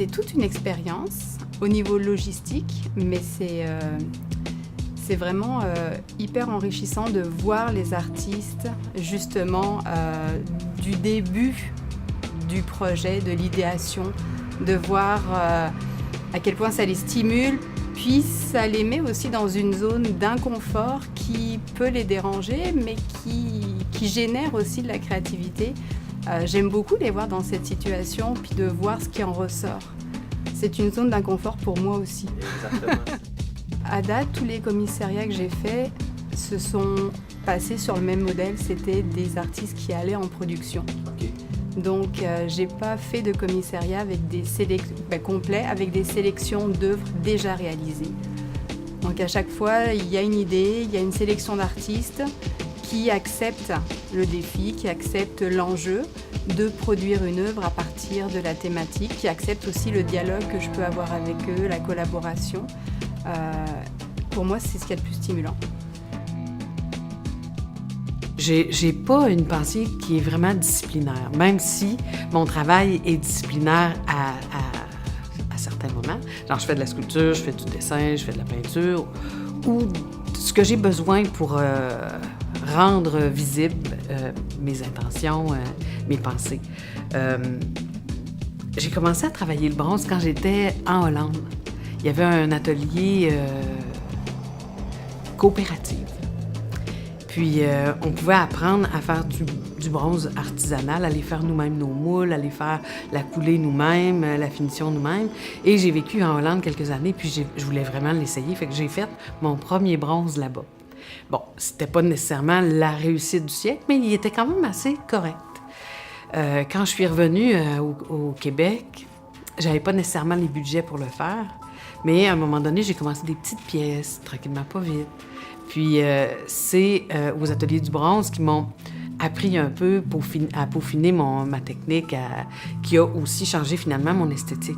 c'est toute une expérience au niveau logistique, mais c'est vraiment hyper enrichissant de voir les artistes justement du début du projet, de l'idéation, de voir à quel point ça les stimule, puis ça les met aussi dans une zone d'inconfort qui peut les déranger, mais qui génère aussi de la créativité. J'aime beaucoup les voir dans cette situation, puis de voir ce qui en ressort. C'est une zone d'inconfort pour moi aussi. Exactement. À date, tous les commissariats que j'ai faits se sont passés sur le même modèle, c'était des artistes qui allaient en production. OK. Donc, j'ai pas fait de commissariat avec des complet, avec des sélections d'œuvres déjà réalisées. Donc, à chaque fois, il y a une idée, il y a une sélection d'artistes qui acceptent le défi, qui acceptent l'enjeu de produire une œuvre à partir de la thématique, qui acceptent aussi le dialogue que je peux avoir avec eux, la collaboration. Pour moi, c'est ce qu'il y a de plus stimulant. J'ai pas une pensée qui est vraiment disciplinaire, même si mon travail est disciplinaire à certains moments. Genre, je fais de la sculpture, je fais du dessin, je fais de la peinture, ou ce que j'ai besoin pour rendre visible mes intentions, mes pensées. J'ai commencé à travailler le bronze quand j'étais en Hollande. Il y avait un atelier coopératif. Puis, on pouvait apprendre à faire du bronze artisanal, aller faire nous-mêmes nos moules, aller faire la coulée nous-mêmes, la finition nous-mêmes. Et j'ai vécu en Hollande quelques années, puis je voulais vraiment l'essayer. Fait que j'ai fait mon premier bronze là-bas. Bon, c'était pas nécessairement la réussite du siècle, mais il était quand même assez correct. Quand je suis revenue au Québec, j'avais pas nécessairement les budgets pour le faire, mais à un moment donné, j'ai commencé des petites pièces, tranquillement, pas vite. Puis c'est aux ateliers du bronze qui m'ont appris un peu à peaufiner ma technique, qui a aussi changé finalement mon esthétique.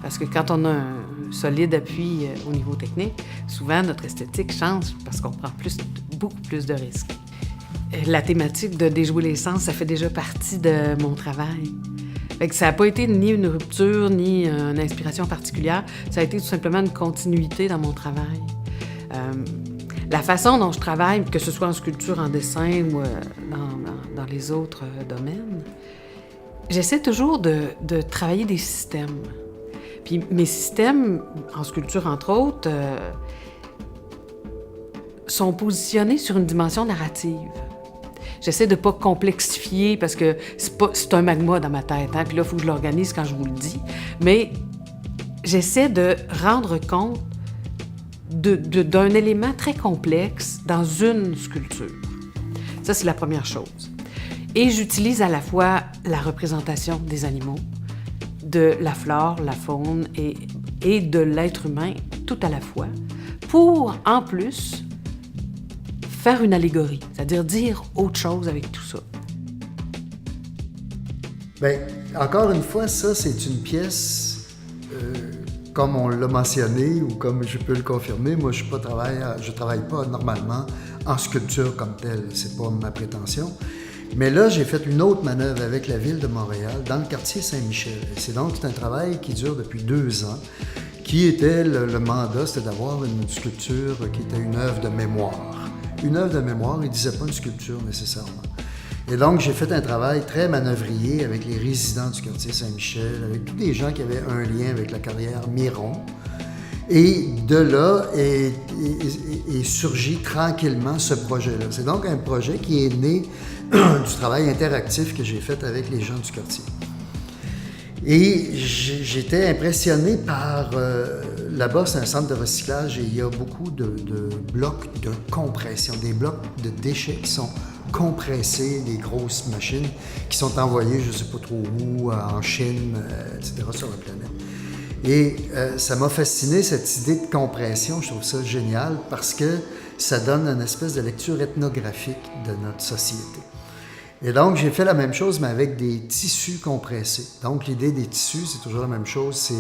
Parce que quand on a un solide appui au niveau technique, souvent notre esthétique change parce qu'on prend beaucoup plus de risques. La thématique de déjouer les sens, ça fait déjà partie de mon travail. Fait que ça n'a pas été ni une rupture, ni une inspiration particulière. Ça a été tout simplement une continuité dans mon travail. La façon dont je travaille, que ce soit en sculpture, en dessin ou dans les autres domaines, j'essaie toujours de travailler des systèmes. Puis mes systèmes, en sculpture entre autres, sont positionnés sur une dimension narrative. J'essaie de ne pas complexifier parce que c'est un magma dans ma tête, hein? Puis là, il faut que je l'organise quand je vous le dis. Mais j'essaie de rendre compte d'un élément très complexe dans une sculpture. Ça, c'est la première chose. Et j'utilise à la fois la représentation des animaux, de la flore, la faune et de l'être humain tout à la fois, pour, en plus, faire une allégorie, c'est-à-dire dire autre chose avec tout ça. Bien, encore une fois, ça, c'est une pièce, comme on l'a mentionné ou comme je peux le confirmer, moi, je travaille pas normalement en sculpture comme telle, c'est pas ma prétention. Mais là, j'ai fait une autre manœuvre avec la Ville de Montréal, dans le quartier Saint-Michel. C'est donc un travail qui dure depuis 2 ans, qui était le mandat, c'était d'avoir une sculpture qui était une œuvre de mémoire. Une œuvre de mémoire, il ne disait pas une sculpture nécessairement. Et donc, j'ai fait un travail très manœuvrier avec les résidents du quartier Saint-Michel, avec tous les gens qui avaient un lien avec la carrière Miron. Et de là est surgi tranquillement ce projet-là. C'est donc un projet qui est né du travail interactif que j'ai fait avec les gens du quartier. Et j'étais impressionné par... là-bas, c'est un centre de recyclage et il y a beaucoup de blocs de compression, des blocs de déchets qui sont compressés, des grosses machines qui sont envoyées, je ne sais pas trop où, en Chine, etc., sur la planète. Et ça m'a fasciné, cette idée de compression. Je trouve ça génial parce que ça donne une espèce de lecture ethnographique de notre société. Et donc, j'ai fait la même chose, mais avec des tissus compressés. Donc, l'idée des tissus, c'est toujours la même chose. C'est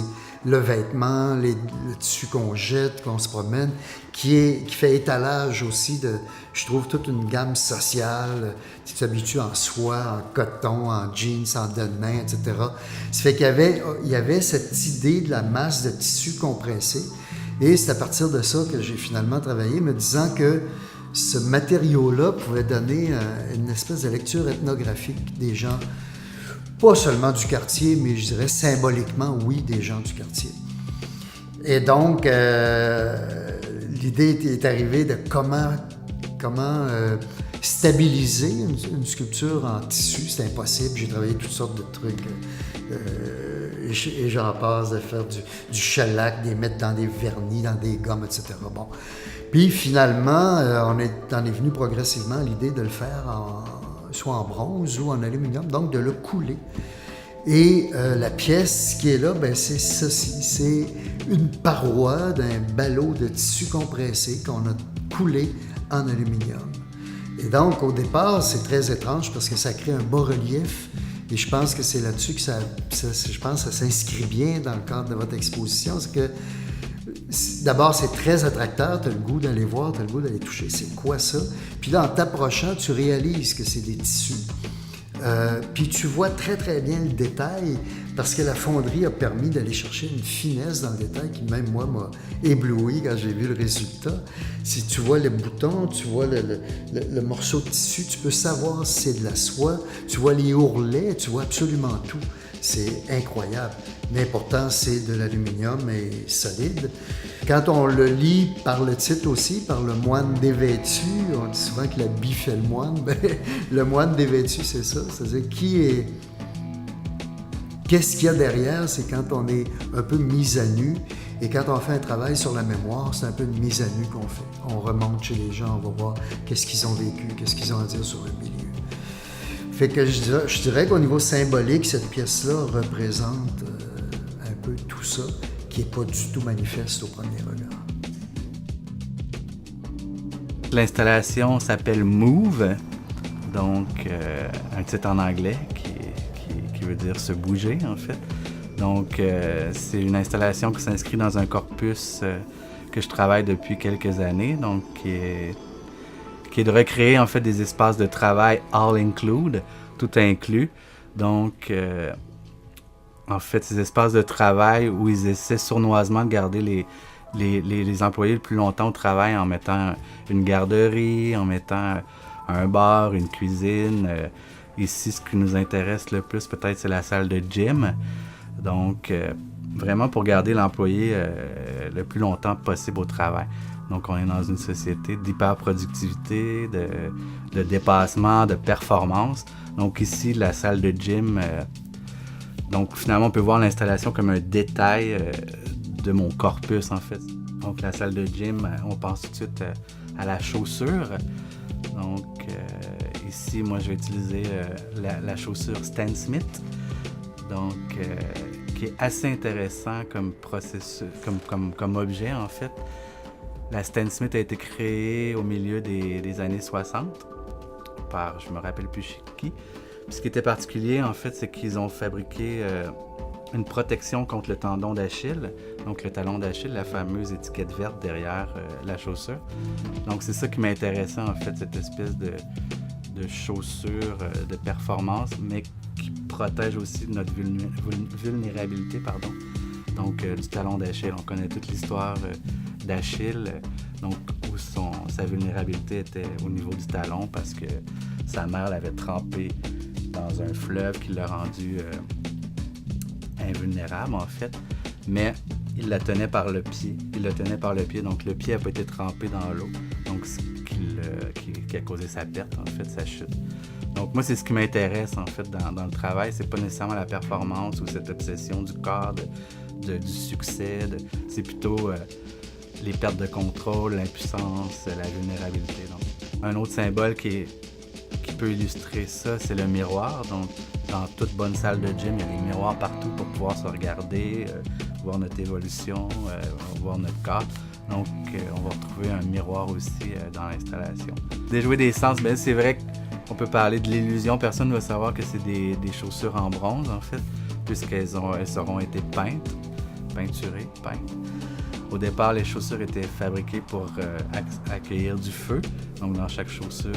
le vêtement, le tissu qu'on jette, qu'on se promène, qui fait étalage aussi de, je trouve, toute une gamme sociale. Tu t'habitues en soie, en coton, en jeans, en denim, etc. Ça fait qu'il y avait cette idée de la masse de tissu compressé. Et c'est à partir de ça que j'ai finalement travaillé, me disant que ce matériau-là pouvait donner une espèce de lecture ethnographique des gens, pas seulement du quartier, mais je dirais symboliquement, oui, des gens du quartier. Et donc, l'idée est arrivée de comment stabiliser une sculpture en tissu. C'est impossible, j'ai travaillé toutes sortes de trucs. Et j'en passe, de faire du shellac, de les mettre dans des vernis, dans des gommes, etc. Bon. Puis finalement, on est venu progressivement à l'idée de le faire soit en bronze ou en aluminium, donc de le couler. Et la pièce qui est là, ben, c'est ceci, c'est une paroi d'un ballot de tissu compressé qu'on a coulé en aluminium. Et donc, au départ, c'est très étrange parce que ça crée un bas-relief. Et je pense que c'est là-dessus que ça s'inscrit bien dans le cadre de votre exposition. C'est que, d'abord, c'est très attracteur. Tu as le goût d'aller voir, tu as le goût d'aller toucher. C'est quoi ça? Puis là, en t'approchant, tu réalises que c'est des tissus. Puis tu vois très, très bien le détail parce que la fonderie a permis d'aller chercher une finesse dans le détail qui, même moi, m'a ébloui quand j'ai vu le résultat. Si tu vois le bouton, tu vois le morceau de tissu, tu peux savoir si c'est de la soie, tu vois les ourlets, tu vois absolument tout. C'est incroyable. Mais pourtant, c'est de l'aluminium et solide. Quand on le lit par le titre aussi, par le moine dévêtu, on dit souvent que l'habit fait le moine. Ben, le moine dévêtu, c'est ça. C'est-à-dire qu'est-ce qu'il y a derrière? C'est quand on est un peu mis à nu. Et quand on fait un travail sur la mémoire, c'est un peu une mise à nu qu'on fait. On remonte chez les gens, on va voir qu'est-ce qu'ils ont vécu, qu'est-ce qu'ils ont à dire sur le milieu. Fait que je dirais qu'au niveau symbolique, cette pièce-là représente un peu tout ça, qui n'est pas du tout manifeste au premier regard. L'installation s'appelle Move, donc un titre en anglais qui veut dire se bouger en fait. Donc c'est une installation qui s'inscrit dans un corpus que je travaille depuis quelques années, donc qui est de recréer en fait des espaces de travail all include, tout inclus. Donc en fait ces espaces de travail où ils essaient sournoisement de garder les employés le plus longtemps au travail en mettant une garderie, en mettant un bar, une cuisine. Ici, ce qui nous intéresse le plus, peut-être, c'est la salle de gym. Donc, vraiment pour garder l'employé le plus longtemps possible au travail. Donc, on est dans une société d'hyperproductivité, de dépassement, de performance. Donc, ici, la salle de gym... donc, finalement, on peut voir l'installation comme un détail de mon corpus, en fait. Donc, la salle de gym, on pense tout de suite à la chaussure. Donc, ici, moi, je vais utiliser la chaussure Stan Smith. Donc, qui est assez intéressant comme processus, comme objet, en fait. La Stan Smith a été créée au milieu des années 60 par, je me rappelle plus chez qui. Puis ce qui était particulier, en fait, c'est qu'ils ont fabriqué une protection contre le tendon d'Achille, donc le talon d'Achille, la fameuse étiquette verte derrière la chaussure. Donc c'est ça qui m'intéressait, en fait, cette espèce de chaussure de performance, mais qui protège aussi notre vulnérabilité, pardon. Donc du talon d'Achille, on connaît toute l'histoire d'Achille, donc où sa vulnérabilité était au niveau du talon parce que sa mère l'avait trempé dans un fleuve qui l'a rendu invulnérable en fait, mais il la tenait par le pied. Donc le pied n'a pas été trempé dans l'eau, donc ce qui a causé sa perte, en fait, sa chute. Donc moi, c'est ce qui m'intéresse en fait dans le travail, c'est pas nécessairement la performance ou cette obsession du corps, du succès, c'est plutôt les pertes de contrôle, l'impuissance, la vulnérabilité. Donc, un autre symbole qui peut illustrer ça, c'est le miroir. Donc, dans toute bonne salle de gym, il y a des miroirs partout pour pouvoir se regarder, voir notre évolution, voir notre corps. Donc, on va retrouver un miroir aussi dans l'installation. Déjouer des sens, ben, c'est vrai que On peut parler de l'illusion. Personne ne va savoir que c'est des chaussures en bronze, en fait, puisqu'elles auront été peinturées. Au départ, les chaussures étaient fabriquées pour accueillir du feu. Donc, dans chaque chaussure,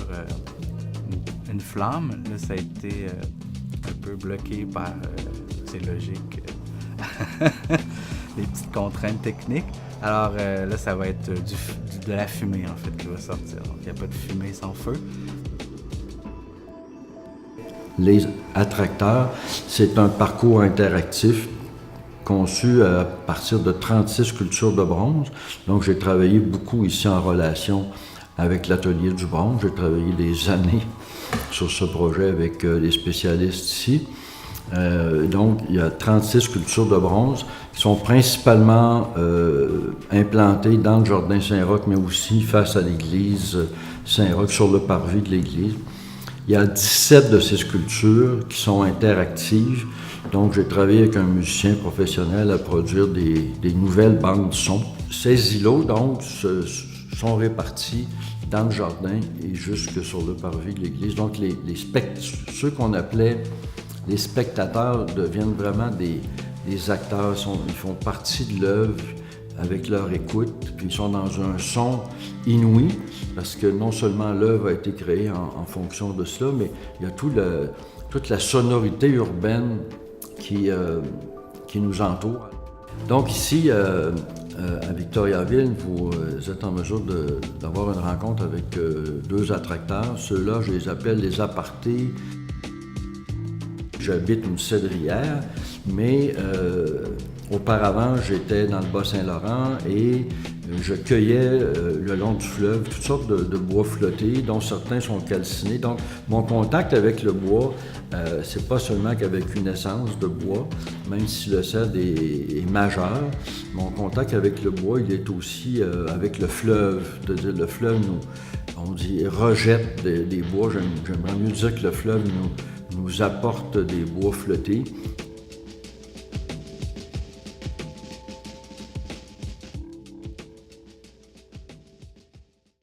une flamme. Là, ça a été un peu bloqué par, c'est logique, les petites contraintes techniques. Alors là, ça va être de la fumée, en fait, qui va sortir. Donc, il n'y a pas de fumée sans feu. Les attracteurs, c'est un parcours interactif conçu à partir de 36 sculptures de bronze. Donc, j'ai travaillé beaucoup ici en relation avec l'Atelier du bronze. J'ai travaillé des années sur ce projet avec les spécialistes ici. Donc, il y a 36 sculptures de bronze qui sont principalement implantées dans le jardin Saint-Roch, mais aussi face à l'église Saint-Roch, sur le parvis de l'église. Il y a 17 de ces sculptures qui sont interactives. Donc, j'ai travaillé avec un musicien professionnel à produire des nouvelles bandes son. Ces îlots, donc, sont répartis dans le jardin et jusque sur le parvis de l'église. Donc, ceux qu'on appelait les spectateurs deviennent vraiment des acteurs. Ils font partie de l'œuvre avec leur écoute, puis ils sont dans un son inouï, parce que non seulement l'œuvre a été créée en fonction de cela, mais il y a toute la sonorité urbaine qui nous entoure. Donc ici, à Victoriaville, vous êtes en mesure d'avoir une rencontre avec deux attracteurs. Ceux-là, je les appelle les apartés. J'habite une cédrière, mais auparavant, j'étais dans le Bas-Saint-Laurent et je cueillais le long du fleuve toutes sortes de bois flottés, dont certains sont calcinés. Donc, mon contact avec le bois, c'est pas seulement qu'avec une essence de bois, même si le cèdre est majeur. Mon contact avec le bois, il est aussi avec le fleuve. C'est-à-dire, le fleuve on dit, rejette des bois. J'aimerais mieux dire que le fleuve nous apporte des bois flottés